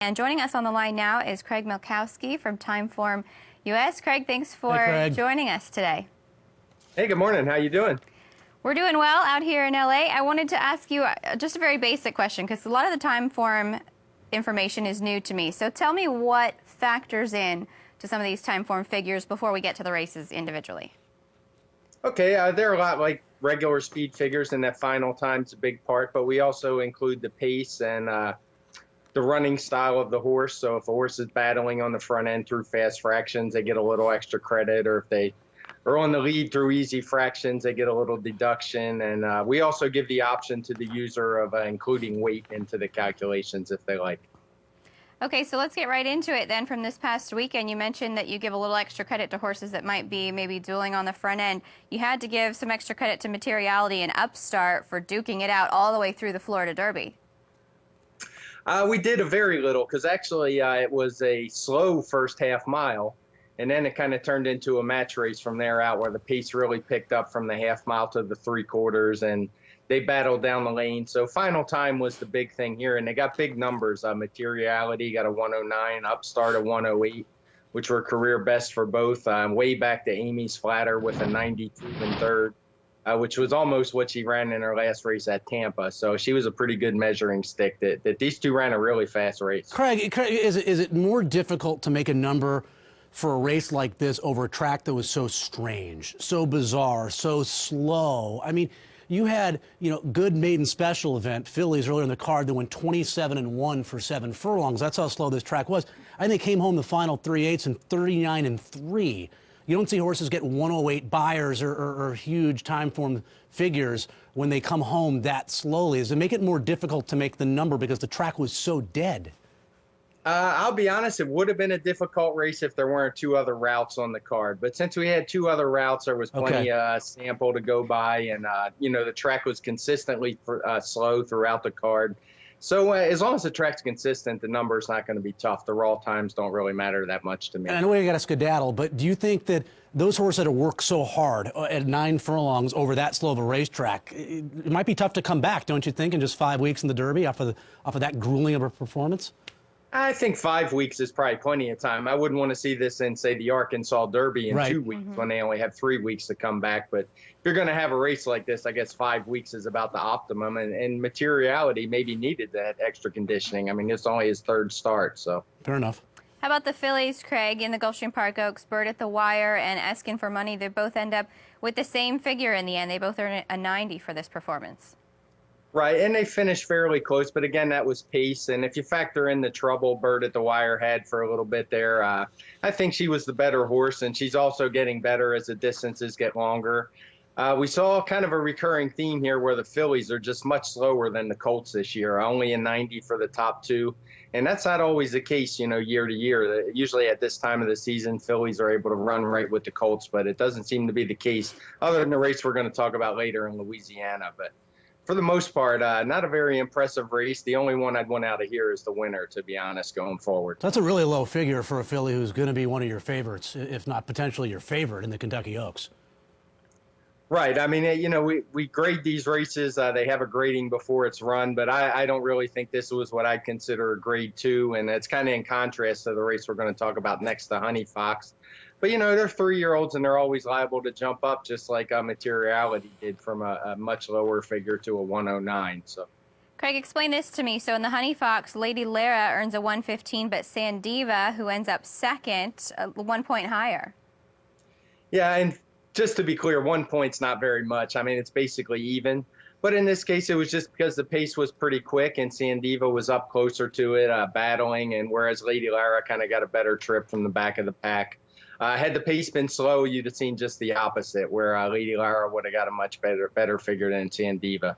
And joining us on the line now is Craig Milkowski from TimeformUS. Craig, thanks for joining us today. Hey, good morning. How you doing? We're doing well out here in LA. I wanted to ask you just a very basic question because a lot of the Timeform information is new to me. So tell me what factors in to some of these Timeform figures before we get to the races individually. Okay, there are a lot like regular speed figures, and that final time's a big part, but we also include the pace and the running style of the horse. So if a horse is battling on the front end through fast fractions, they get a little extra credit, or if they are on the lead through easy fractions, they get a little deduction. And we also give the option to the user of including weight into the calculations if they like. Okay, so let's get right into it then. From this past weekend, you mentioned that you give a little extra credit to horses that might be maybe dueling on the front end. You had to give some extra credit to Materiality and Upstart for duking it out all the way through the Florida Derby. We did a very little because actually it was a slow first half mile, and then it kind of turned into a match race from there out where the pace really picked up from the half mile to the 3/4, and they battled down the lane. So final time was the big thing here, and they got big numbers. Materiality got a 109, Upstart a 108, which were career best for both. Way back to Amy's Flatter with a 92 in third. Which was almost what she ran in her last race at Tampa. So she was a pretty good measuring stick that these two ran a really fast race. Craig, is it more difficult to make a number for a race like this over a track that was so strange, so bizarre, so slow? I mean, you had, good maiden special event, fillies earlier in the card that went 27-1 for 7 furlongs. That's how slow this track was. I think they came home the final 3/8 and 39-3. You don't see horses get 108 buyers or huge Timeform figures when they come home that slowly. Does it make it more difficult to make the number because the track was so dead? I'll be honest, it would have been a difficult race if there weren't two other routes on the card. But since we had two other routes, there was plenty of sample to go by. And, the track was consistently slow throughout the card. So as long as the track's consistent, the number's not going to be tough. The raw times don't really matter that much to me. And I know you got to skedaddle, but do you think that those horses that have worked so hard at 9 furlongs over that slow of a racetrack, it might be tough to come back, don't you think, in just 5 weeks in the Derby off of that grueling of a performance? I think 5 weeks is probably plenty of time. I wouldn't want to see this in, say, the Arkansas Derby in 2 weeks when they only have 3 weeks to come back. But if you're going to have a race like this, I guess 5 weeks is about the optimum. And Materiality maybe needed that extra conditioning. I mean, it's only his third start, so. Fair enough. How about the fillies, Craig, in the Gulfstream Park Oaks, Bird at the Wire and Asking for Money? They both end up with the same figure in the end. They both earn a 90 for this performance. Right, and they finished fairly close, but again, that was pace. And if you factor in the trouble Bird at the Wire had for a little bit there, I think she was the better horse, and she's also getting better as the distances get longer. We saw kind of a recurring theme here where the fillies are just much slower than the colts this year, only a 90 for the top two. And that's not always the case, year to year. Usually at this time of the season, fillies are able to run right with the colts, but it doesn't seem to be the case other than the race we're going to talk about later in Louisiana. But for the most part, not a very impressive race. The only one I'd want out of here is the winner, to be honest, going forward. That's a really low figure for a filly who's going to be one of your favorites, if not potentially your favorite in the Kentucky Oaks. Right. I mean, we grade these races. They have a grading before it's run, but I don't really think this was what I'd consider a grade 2, and it's kind of in contrast to the race we're going to talk about next, the Honey Fox. But, they're 3-year-olds, and they're always liable to jump up, just like Materiality did from a much lower figure to a 109. So, Craig, explain this to me. So in the Honey Fox, Lady Lara earns a 115, but Sandiva, who ends up second, 1 point higher. Yeah, and just to be clear, 1 point's not very much. I mean, it's basically even. But in this case, it was just because the pace was pretty quick, and Sandiva was up closer to it, battling, and whereas Lady Lara kind of got a better trip from the back of the pack. Had the pace been slow, you'd have seen just the opposite, where Lady Lara would have got a much better figure than Sandiva.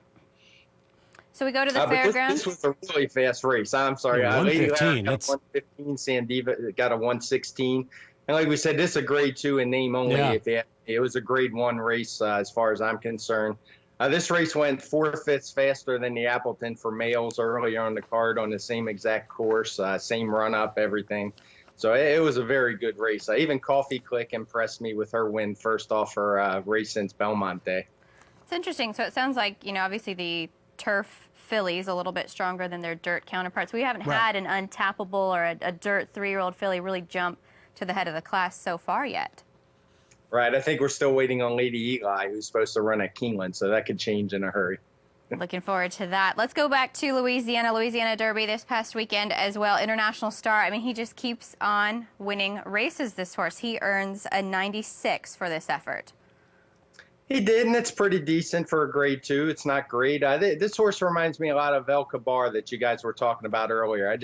So we go to the fairgrounds. This was a really fast race. I'm sorry. Lady Lara got a 115, Sandiva got a 116. And like we said, this is a grade 2 in name only. Yeah. It was a grade 1 race as far as I'm concerned. This race went 4/5 faster than the Appleton for males earlier on the card on the same exact course, same run-up, everything. So it was a very good race. Even Coffee Click impressed me with her win first off her race since Belmont Day. It's interesting. So it sounds like, obviously the turf fillies, a little bit stronger than their dirt counterparts. We haven't had an untappable or a dirt 3-year-old filly really jump to the head of the class so far yet. Right. I think we're still waiting on Lady Eli, who's supposed to run at Keeneland, so that could change in a hurry. Looking forward to that. Let's go back to Louisiana Derby this past weekend as well. International Star, I mean, he just keeps on winning races, this horse. He earns a 96 for this effort. He did, and it's pretty decent for a grade 2. It's not great. This horse reminds me a lot of El Kabar that you guys were talking about earlier.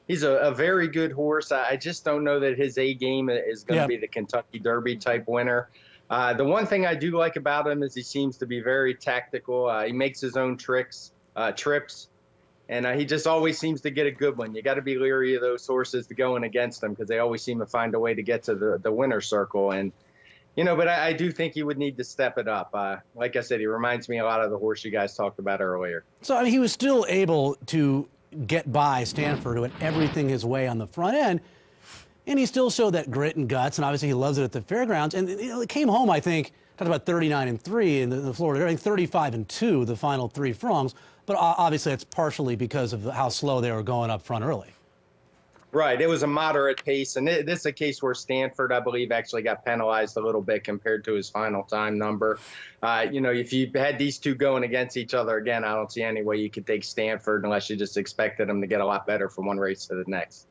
He's a very good horse. I just don't know that his A game is going to be the Kentucky Derby type winner. The one thing I do like about him is he seems to be very tactical. He makes his own trips, and he just always seems to get a good one. You got to be leery of those horses going against him because they always seem to find a way to get to the winner's circle. And but I do think he would need to step it up. Like I said, he reminds me a lot of the horse you guys talked about earlier. So I mean, he was still able to get by Stanford, who had everything his way on the front end. And he still showed that grit and guts, and obviously he loves it at the fairgrounds. And it came home, I think, talked about 39-3 in the Florida, I think 35-2 the final 3 furlongs. But obviously it's partially because of how slow they were going up front early. Right. It was a moderate pace, and this is a case where Stanford, I believe, actually got penalized a little bit compared to his final time number. If you had these two going against each other again, I don't see any way you could take Stanford unless you just expected him to get a lot better from one race to the next.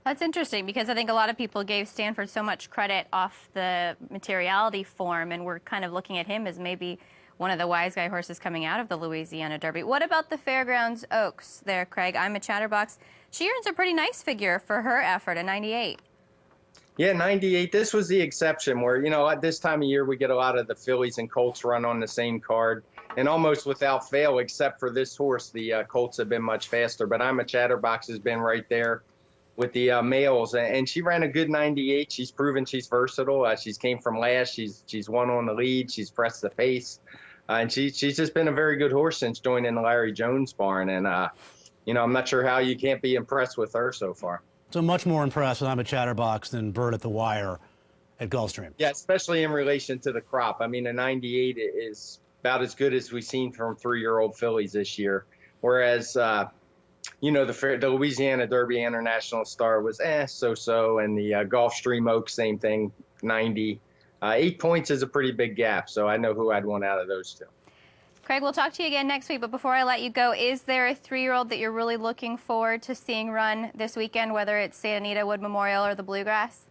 That's interesting because I think a lot of people gave Stanford so much credit off the materiality form, and we're kind of looking at him as maybe one of the wise guy horses coming out of the Louisiana Derby. What about the Fairgrounds Oaks there, Craig? I'm a Chatterbox. She earns a pretty nice figure for her effort, a 98. Yeah, 98. This was the exception where, at this time of year, we get a lot of the fillies and colts run on the same card. And almost without fail, except for this horse, the colts have been much faster. But I'm a Chatterbox has been right there with the males, and she ran a good 98. She's proven she's versatile. She's came from last. She's won on the lead. She's pressed the pace, and she's just been a very good horse since joining the Larry Jones barn. And I'm not sure how you can't be impressed with her so far. So much more impressed with I'm a Chatterbox than Bird at the Wire at Gulfstream. Yeah, especially in relation to the crop. I mean, a 98 is about as good as we've seen from 3-year-old fillies this year, whereas the Louisiana Derby International Star was so-so, and the Gulfstream Oaks, same thing, 90. 8 points is a pretty big gap, so I know who I'd want out of those two. Craig, we'll talk to you again next week, but before I let you go, is there a 3-year-old that you're really looking forward to seeing run this weekend, whether it's Santa Anita, Wood Memorial, or the Bluegrass?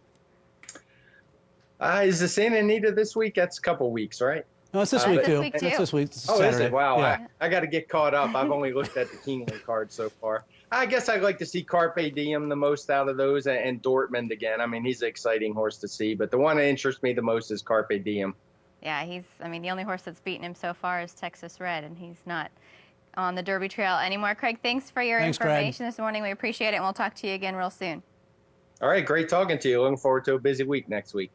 Is the Santa Anita this week? That's a couple weeks, right? No, it's this week, too. It's this week. Oh, Saturday. is it? Wow. Yeah. I got to get caught up. I've only looked at the Keeneland card so far. I guess I'd like to see Carpe Diem the most out of those, and Dortmund again. I mean, he's an exciting horse to see, but the one that interests me the most is Carpe Diem. Yeah, the only horse that's beaten him so far is Texas Red, and he's not on the Derby trail anymore. Craig, thanks for your information this morning. We appreciate it, and we'll talk to you again real soon. All right, great talking to you. Looking forward to a busy week next week.